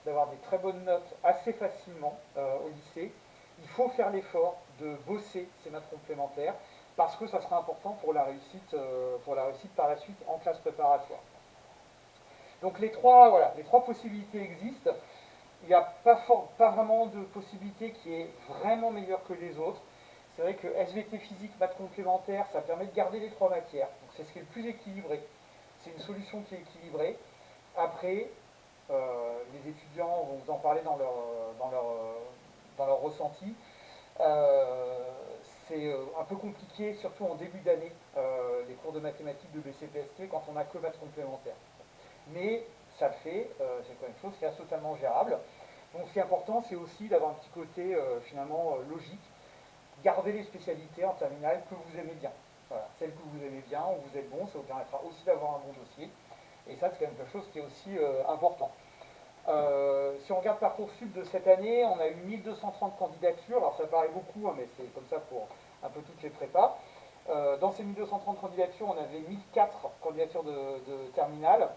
[SPEAKER 1] d'avoir des très bonnes notes assez facilement au lycée. Il faut faire l'effort de bosser ces maths complémentaires parce que ça sera important pour la réussite par la suite en classe préparatoire. Donc les trois possibilités existent. Il n'y a pas vraiment de possibilité qui est vraiment meilleure que les autres. C'est vrai que SVT physique, maths complémentaires, ça permet de garder les trois matières. Donc c'est ce qui est le plus équilibré. C'est une solution qui est équilibrée. Après, les étudiants vont vous en parler dans leur ressenti. c'est un peu compliqué, surtout en début d'année, les cours de mathématiques de BCPST quand on n'a que maths complémentaire. Mais ça le fait, c'est quand même une chose qui est totalement gérable. Donc ce qui est important, c'est aussi d'avoir un petit côté finalement logique. Gardez les spécialités en terminale que vous aimez bien. Voilà, celles que vous aimez bien, où vous êtes bon, ça vous permettra aussi d'avoir un bon dossier. Et ça, c'est quand même quelque chose qui est aussi important. Si on regarde Parcoursup de cette année, on a eu 1230 candidatures. Alors ça paraît beaucoup, hein, mais c'est comme ça pour un peu toutes les prépas. Dans ces 1230 candidatures, on avait 1004 candidatures de terminale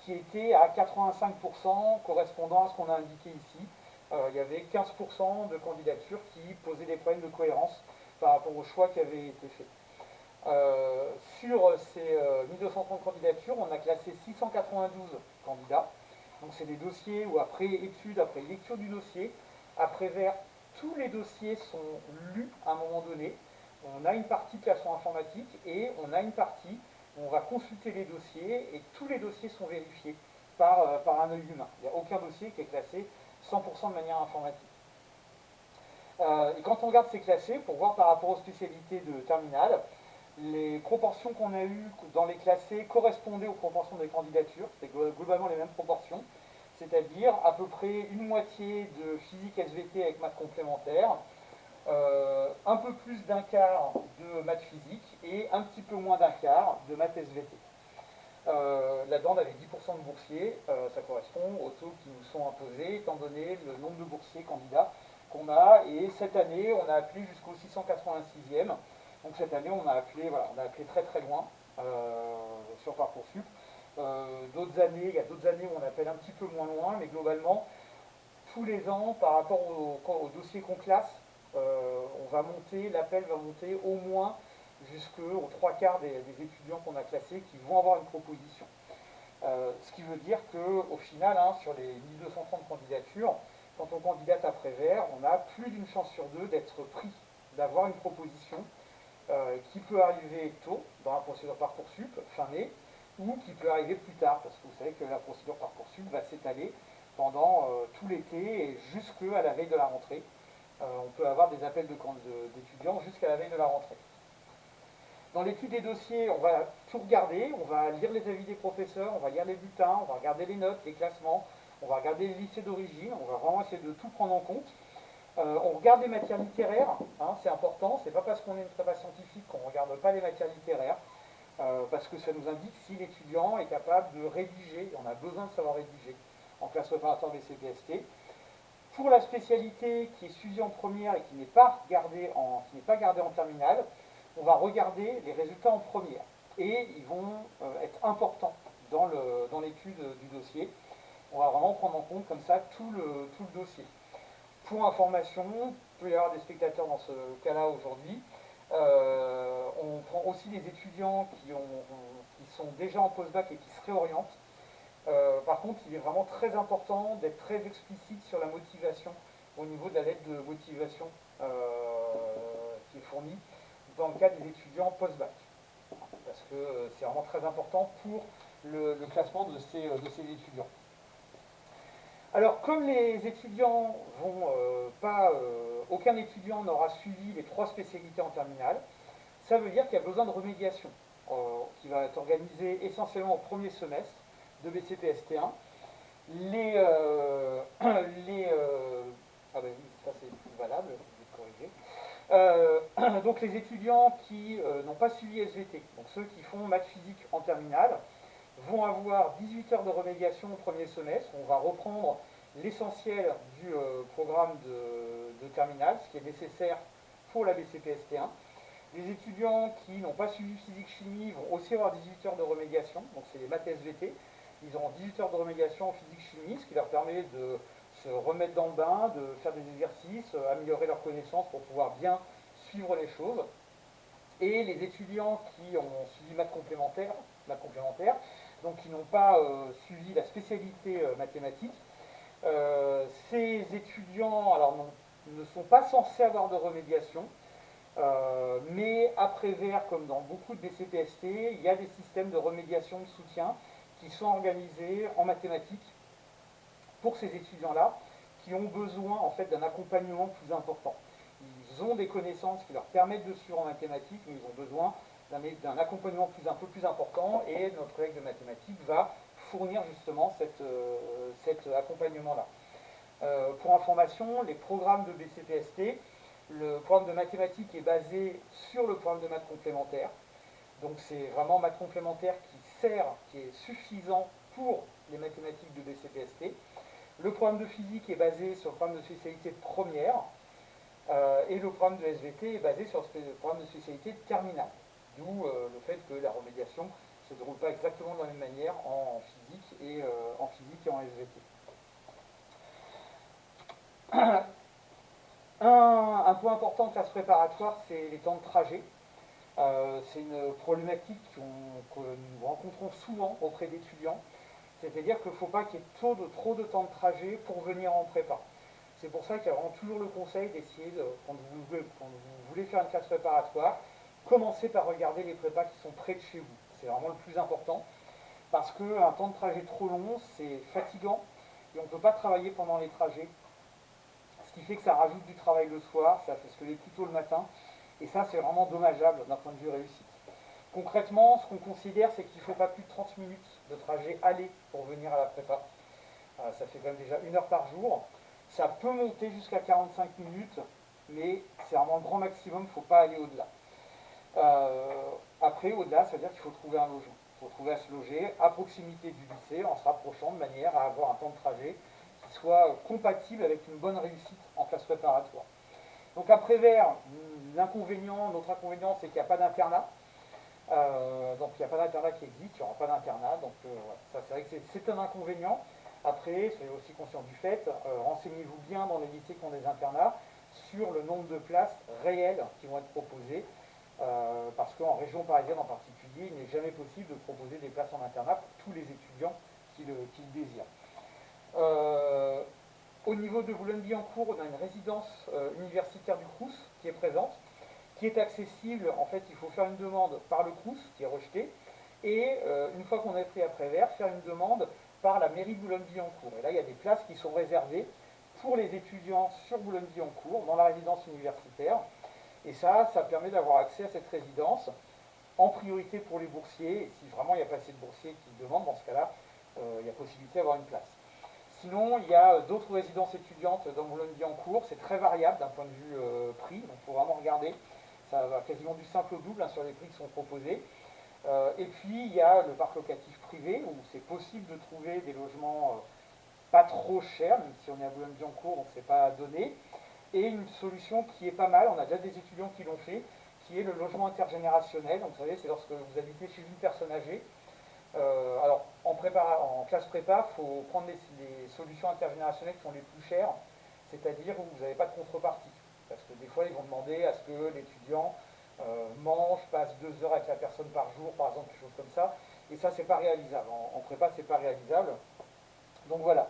[SPEAKER 1] qui étaient à 85% correspondant à ce qu'on a indiqué ici. Il y avait 15% de candidatures qui posaient des problèmes de cohérence par rapport au choix qui avait été fait. Sur ces 1230 candidatures, on a classé 692 candidats. Donc c'est des dossiers où après étude, après lecture du dossier, après vers, tous les dossiers sont lus à un moment donné. On a une partie de classement informatique et on a une partie où on va consulter les dossiers et tous les dossiers sont vérifiés par un œil humain. Il n'y a aucun dossier qui est classé 100% de manière informatique. Et quand on regarde ces classés, pour voir par rapport aux spécialités de terminale, les proportions qu'on a eues dans les classés correspondaient aux proportions des candidatures, c'était globalement les mêmes proportions, c'est-à-dire à peu près une moitié de physique SVT avec maths complémentaires, un peu plus d'un quart de maths physique et un petit peu moins d'un quart de maths SVT. Là-dedans, on avait 10% de boursiers, ça correspond aux taux qui nous sont imposés, étant donné le nombre de boursiers candidats qu'on a. Et cette année, on a appelé jusqu'au 686e. Donc cette année, on a appelé, voilà, on a appelé très très loin sur Parcoursup. D'autres années, il y a d'autres années où on appelle un petit peu moins loin, mais globalement, tous les ans, par rapport au dossier qu'on classe, on va monter, l'appel va monter au moins jusqu'aux trois quarts des étudiants qu'on a classés qui vont avoir une proposition. Ce qui veut dire qu'au final, hein, sur les 1230 candidatures, quand on candidate à Prévert, on a plus d'une chance sur deux d'être pris, d'avoir une proposition qui peut arriver tôt dans la procédure Parcoursup, fin mai, ou qui peut arriver plus tard, parce que vous savez que la procédure Parcoursup va s'étaler pendant tout l'été et jusqu'à la veille de la rentrée. On peut avoir des appels d'étudiants jusqu'à la veille de la rentrée. Dans l'étude des dossiers, on va tout regarder, on va lire les avis des professeurs, on va lire les bulletins, on va regarder les notes, les classements, on va regarder les lycées d'origine, on va vraiment essayer de tout prendre en compte. On regarde les matières littéraires, hein, c'est important, c'est pas parce qu'on est une prépa scientifique qu'on ne regarde pas les matières littéraires, parce que ça nous indique si l'étudiant est capable de rédiger, on a besoin de savoir rédiger en classe préparatoire BCPST. Pour la spécialité qui est suivie en première et qui n'est pas gardée en terminale, on va regarder les résultats en première. Et ils vont être importants dans l'étude du dossier. On va vraiment prendre en compte comme ça tout le dossier. Pour information, il peut y avoir des spectateurs dans ce cas-là aujourd'hui. On prend aussi des étudiants qui sont déjà en post-bac et qui se réorientent. Par contre, il est vraiment très important d'être très explicite sur la motivation au niveau de la lettre de motivation qui est fournie dans le cas des étudiants post-bac. Parce que c'est vraiment très important pour le classement de ces étudiants. Alors, comme les étudiants vont aucun étudiant n'aura suivi les 3 spécialités en terminale, ça veut dire qu'il y a besoin de remédiation qui va être organisée essentiellement au premier semestre de BCPST1. Ah ben oui, ça c'est plus valable, je vais corriger. Donc les étudiants qui n'ont pas suivi SVT, donc ceux qui font maths physique en terminale, vont avoir 18 heures de remédiation au premier semestre. On va reprendre l'essentiel du programme de terminale, ce qui est nécessaire pour la BCPST1. Les étudiants qui n'ont pas suivi physique-chimie vont aussi avoir 18 heures de remédiation, donc c'est les maths SVT. Ils auront 18 heures de remédiation en physique-chimie, ce qui leur permet de se remettre dans le bain, de faire des exercices, améliorer leurs connaissances pour pouvoir bien suivre les choses. Et les étudiants qui ont suivi maths complémentaires, donc qui n'ont pas suivi la spécialité mathématique, ces étudiants ne sont pas censés avoir de remédiation, mais à Prévert, comme dans beaucoup de BCPST, il y a des systèmes de remédiation de soutien qui sont organisés en mathématiques pour ces étudiants-là qui ont besoin en fait d'un accompagnement plus important. Ils ont des connaissances qui leur permettent de suivre en mathématiques, mais ils ont besoin d'un accompagnement un peu plus important, et notre collègue de mathématiques va fournir justement cet accompagnement-là. Pour information, les programmes de BCPST, le programme de mathématiques est basé sur le programme de maths complémentaire. Donc c'est vraiment maths complémentaire qui est suffisant pour les mathématiques de BCPST. Le programme de physique est basé sur le programme de spécialité de première, et le programme de SVT est basé sur le programme de spécialité de terminale. D'où le fait que la remédiation ne se déroule pas exactement de la même manière en physique et en SVT. Un point important de classe préparatoire, c'est les temps de trajet. C'est une problématique que nous rencontrons souvent auprès d'étudiants. C'est-à-dire qu'il ne faut pas qu'il y ait trop de temps de trajet pour venir en prépa. C'est pour ça qu'il y a vraiment toujours le conseil d'essayer, quand vous voulez faire une classe préparatoire, commencez par regarder les prépas qui sont près de chez vous. C'est vraiment le plus important. Parce qu'un temps de trajet trop long, c'est fatigant. Et on ne peut pas travailler pendant les trajets. Ce qui fait que ça rajoute du travail le soir, ça fait se lever plus tôt le matin. Et ça, c'est vraiment dommageable d'un point de vue réussite. Concrètement, ce qu'on considère, c'est qu'il ne faut pas plus de 30 minutes de trajet aller pour venir à la prépa. Ça fait quand même déjà 1 heure par jour. Ça peut monter jusqu'à 45 minutes, mais c'est vraiment le grand maximum, il ne faut pas aller au-delà. Après, au-delà, ça veut dire qu'il faut trouver un logement. Il faut trouver à se loger à proximité du lycée, en se rapprochant de manière à avoir un temps de trajet qui soit compatible avec une bonne réussite en classe préparatoire. Donc à Prévert, notre inconvénient, c'est qu'il n'y a pas d'internat. Donc il n'y a pas d'internat qui existe, il n'y aura pas d'internat. Donc voilà, ça c'est vrai que c'est un inconvénient. Après, soyez aussi conscient du fait, renseignez-vous bien dans les lycées qui ont des internats sur le nombre de places réelles qui vont être proposées. Parce qu'en région parisienne en particulier, il n'est jamais possible de proposer des places en internat pour tous les étudiants qui le désirent. Au niveau de Boulogne-Billancourt, on a une résidence universitaire du Crous qui est présente, qui est accessible. En fait, il faut faire une demande par le Crous, qui est rejeté, et une fois qu'on est pris à Prévert, faire une demande par la mairie de Boulogne-Billancourt. Et là, il y a des places qui sont réservées pour les étudiants sur Boulogne-Billancourt, dans la résidence universitaire. Et ça permet d'avoir accès à cette résidence, en priorité pour les boursiers. Et si vraiment il n'y a pas assez de boursiers qui demandent, dans ce cas-là, il y a possibilité d'avoir une place. Sinon, il y a d'autres résidences étudiantes dans Boulogne-Billancourt. C'est très variable d'un point de vue prix, donc il faut vraiment regarder. Ça va quasiment du simple au double sur les prix qui sont proposés. Et puis, il y a le parc locatif privé, où c'est possible de trouver des logements pas trop chers, même si on est à Boulogne-Billancourt, donc c'est pas donné. Et une solution qui est pas mal, on a déjà des étudiants qui l'ont fait, qui est le logement intergénérationnel. Donc vous savez, c'est lorsque vous habitez chez une personne âgée. Alors en classe prépa, il faut prendre les solutions intergénérationnelles qui sont les plus chères, c'est-à-dire où vous n'avez pas de contrepartie. Parce que des fois, ils vont demander à ce que l'étudiant mange, passe 2 heures avec la personne par jour, par exemple, quelque chose comme ça. Et ça, c'est pas réalisable. En prépa, c'est pas réalisable. Donc voilà.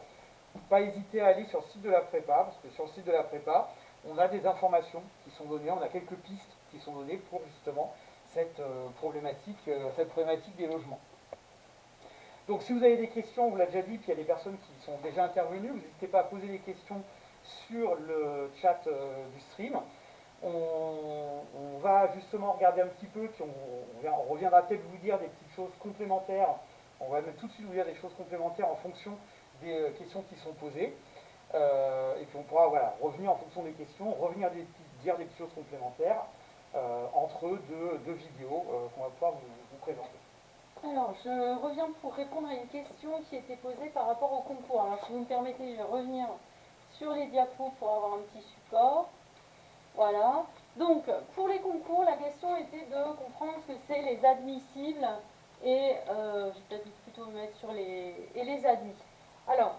[SPEAKER 1] Pas hésiter à aller sur le site de la prépa, parce que sur le site de la prépa, on a des informations qui sont données, on a quelques pistes qui sont données pour justement cette problématique des logements. Donc si vous avez des questions, on vous l'a déjà dit, puis il y a des personnes qui sont déjà intervenues, vous n'hésitez pas à poser des questions sur le chat du stream. On va justement regarder un petit peu, puis on reviendra peut-être vous dire des petites choses complémentaires. On va même tout de suite vous dire des choses complémentaires en fonction des questions qui sont posées. Et puis on pourra revenir en fonction des questions, dire des petites choses complémentaires entre deux vidéos qu'on va pouvoir vous présenter.
[SPEAKER 2] Alors, je reviens pour répondre à une question qui était posée par rapport au concours. Alors, si vous me permettez, je vais revenir sur les diapos pour avoir un petit support. Voilà. Donc, pour les concours, la question était de comprendre ce que c'est les admissibles et je vais peut-être plutôt me mettre sur les admis. Alors,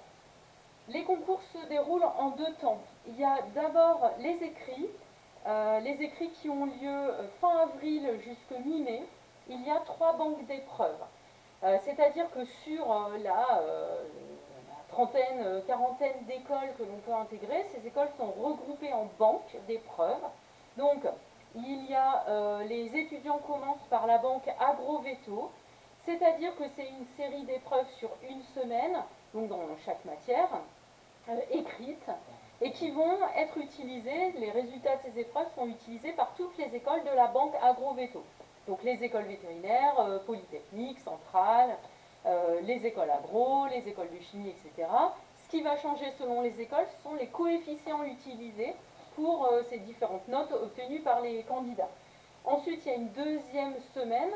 [SPEAKER 2] les concours se déroulent en 2 temps. Il y a d'abord les écrits qui ont lieu fin avril jusqu'à mi-mai. Il y a 3 banques d'épreuves. C'est-à-dire que sur la trentaine, quarantaine d'écoles que l'on peut intégrer, ces écoles sont regroupées en banques d'épreuves. Donc, il y a les étudiants commencent par la banque Agroveto, c'est-à-dire que c'est une série d'épreuves sur 1 semaine, donc dans chaque matière, écrite. et qui vont être utilisés, les résultats de ces épreuves sont utilisés par toutes les écoles de la banque AgroVéto. Donc les écoles vétérinaires, polytechniques, centrales, les écoles agro, les écoles de chimie, etc. Ce qui va changer selon les écoles, ce sont les coefficients utilisés pour ces différentes notes obtenues par les candidats. Ensuite, il y a une deuxième semaine,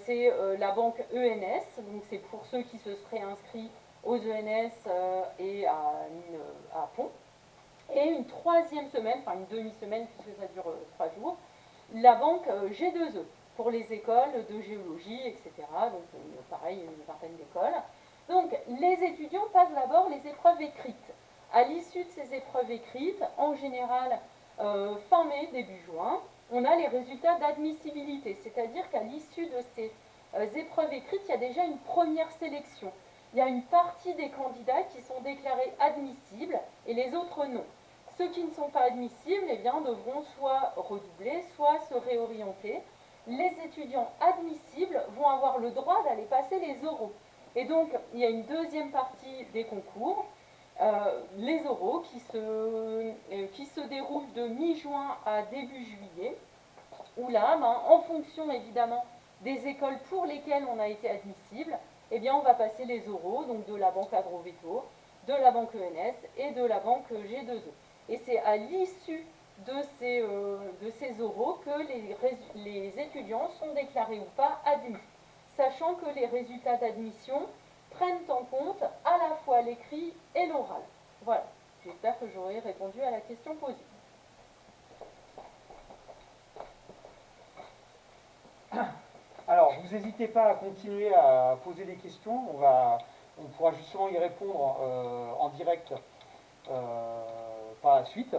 [SPEAKER 2] c'est la banque ENS, donc c'est pour ceux qui se seraient inscrits aux ENS et à Pont. Et une troisième semaine, enfin une demi-semaine puisque ça dure 3 jours, la banque G2E pour les écoles de géologie, etc. Donc pareil, une vingtaine d'écoles. Donc les étudiants passent d'abord les épreuves écrites. À l'issue de ces épreuves écrites, en général fin mai, début juin, on a les résultats d'admissibilité. C'est-à-dire qu'à l'issue de ces épreuves écrites, il y a déjà une première sélection. Il y a une partie des candidats qui sont déclarés admissibles et les autres non. Ceux qui ne sont pas admissibles eh bien, devront soit redoubler, soit se réorienter. Les étudiants admissibles vont avoir le droit d'aller passer les oraux. Et donc, il y a une deuxième partie des concours, les oraux, qui se déroulent de mi-juin à début juillet, où là, en fonction évidemment des écoles pour lesquelles on a été admissible, eh bien, on va passer les oraux, donc de la banque AgroVéto, de la banque ENS et de la banque G2E. Et c'est à l'issue de ces oraux que les étudiants sont déclarés ou pas admis, sachant que les résultats d'admission prennent en compte à la fois l'écrit et l'oral. Voilà, j'espère que j'aurai répondu à la question posée.
[SPEAKER 1] Alors, vous n'hésitez pas à continuer à poser des questions. On pourra justement y répondre en direct par la suite,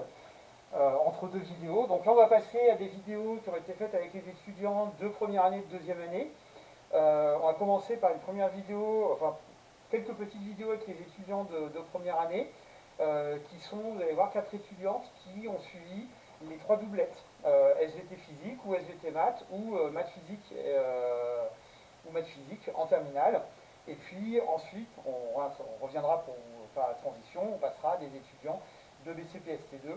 [SPEAKER 1] entre deux vidéos. Donc là, on va passer à des vidéos qui ont été faites avec les étudiants de première année, de deuxième année. On va commencer par une première vidéo, enfin, quelques petites vidéos avec les étudiants de première année, qui sont, vous allez voir, 4 étudiantes qui ont suivi les 3 doublettes, SVT physique ou SVT maths ou maths physique en terminale. Et puis ensuite, on reviendra pour faire la transition, on passera à des étudiants de BCPST2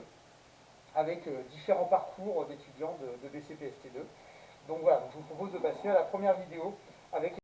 [SPEAKER 1] avec différents parcours d'étudiants de BCPST2. Donc voilà, donc je vous propose de passer à la première vidéo avec